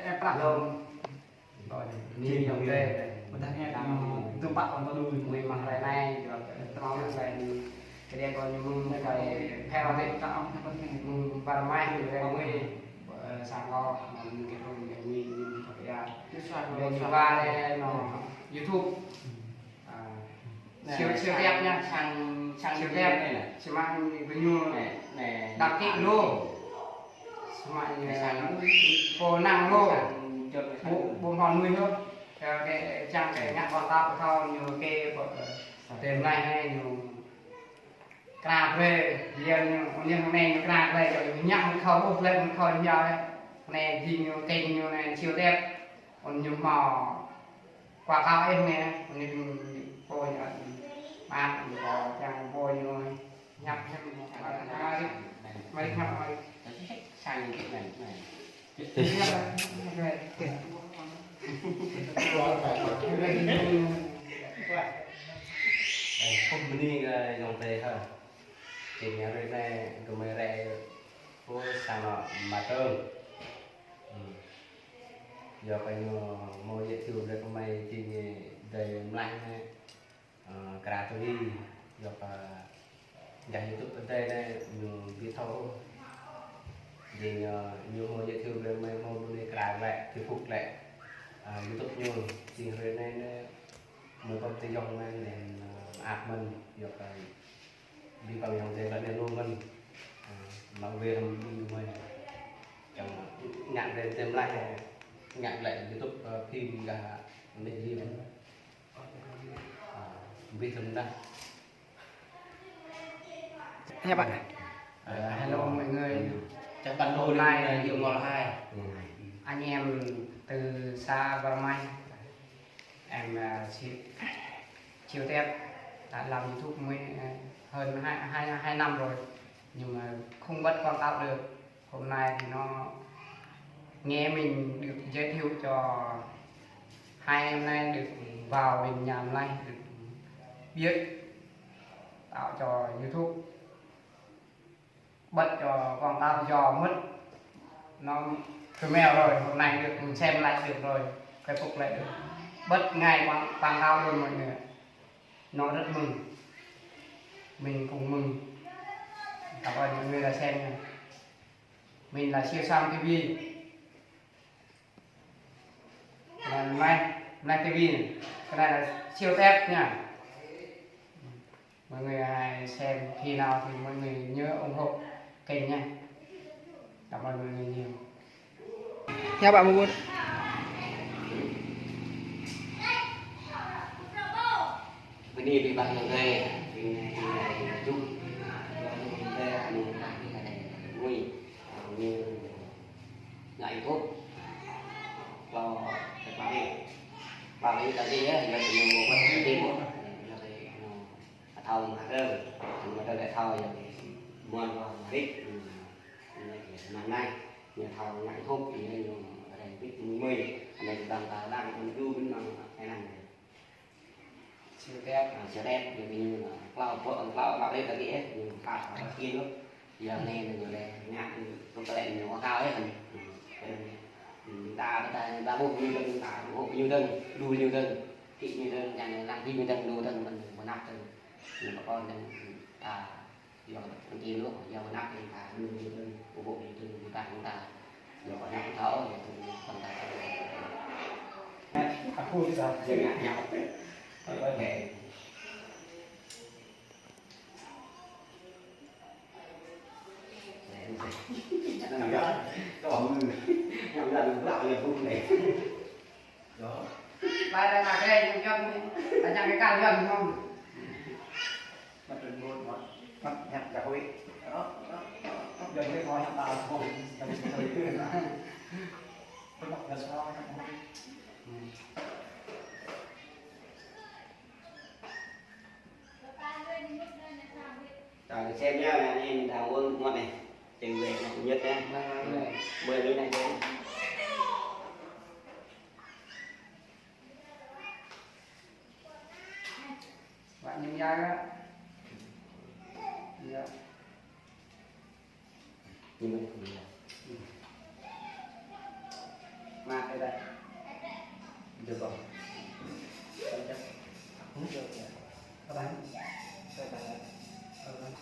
em bắt luôn rồi đi đồng tê mình đang nghe tương bạc còn có đuôi mình mặc lại này rồi tao mặc lại cái đen còn mưng với lại theo thì tao và mai thì đây mới sang go mình cái rồi mình phải về qua đây nó YouTube siêu siêu đẹp nha sang siêu đẹp này này siêu mang với nhu này đặc kỹ luôn sang cô năng luôn buông hòn nguyên luôn theo cái trang cái nhạc con tao thao nhiều cái tiền này hay nhiều cà phê riêng nhưng hôm nay nó cà phê rồi nhạc không bốc lên không giờ này gì nhiều kênh nhiều này siêu đẹp còn nhiều mỏ quả cao em nè nên cô mà có trang cô nhiều nhạc mấy năm rồi sang cái này không đi dòng tề thôi chỉ nhà đây này có mấy rẻ cô sang nó mà tơn giờ phải mua dễ chịu để có mấy thì để lạnh này cả tôi đi giờ phải dành YouTube ở đây này nhiều biết thấu thì nhiều mua dễ chịu để mấy mua đi cả lại thì phục lại YouTube nhiều thì rồi này một công ty dòng này nên áp mình giờ phải đi vào dòng thế là nên luôn mình mang về làm đi mình chẳng nhận lên thêm lại nhận lại YouTube phim cả mình gì mình biết chúng ta nha bạn hello mọi người chắc bạn hôm nay là nhiều ngọt hai anh em từ xa vào mai em chiều tép đã làm YouTube mới hơn hai năm rồi nhưng mà không bắt quảng cáo được. Hôm nay thì nó nghe mình được giới thiệu cho hai em nay được vào bên nhà này được biết tạo cho YouTube bật cho quảng cáo cho mất nó cứ mèo rồi hôm nay được mình xem lại được rồi cái phục lại được bất ngày quảng cáo luôn mọi người nó rất mừng mình cũng mừng cảm ơn mọi người đã xem nha. Mình là siêu Sam TV là Mai TV này. Cái này là siêu tép nha mọi người hãy xem khi nào thì mọi người nhớ ủng hộ kênh nha. Cảm ơn mọi người nhiều nha bạn muốn mình đi bị bạn về giúp nguy như ngại thuốc cho bảo vệ cái gì á thì mình mua cái gì cũng thầu mà rơi mà rơi lại thầu muôn vào biết năm nay nhà thầu ngại thuốc thì nên ở đây biết 10 này đang đang du bên này này siêu tép thì mình lao vào đây là cái hết mình phải kia nữa giờ này người này nhạc không có lẽ nhiều quá cao hết mình ta bộ như đơn ta bộ như đơn đuôi như đơn thị như đơn dành làm gì như đơn đuôi đơn mình nắp đơn mình có con giờ con kia nữa giờ nắp thì ta đuôi như đơn bộ như đơn chúng ta giờ còn nắp thở thì còn ta aku bisa giờ ngạc nhau có thể làm ra được đạo là không này đó đây là cái dân là nhà cái cao dân không mà từng buồn mà nhặt cả huy đó dân cái coi nhặt tao không tôi mặc là sao rồi xem nhá là anh em đào quân ngọn này trình về này nhất nha 10 cái này đấy bạn nhìn ra đó nhưng mà đây được không các bạn các bạn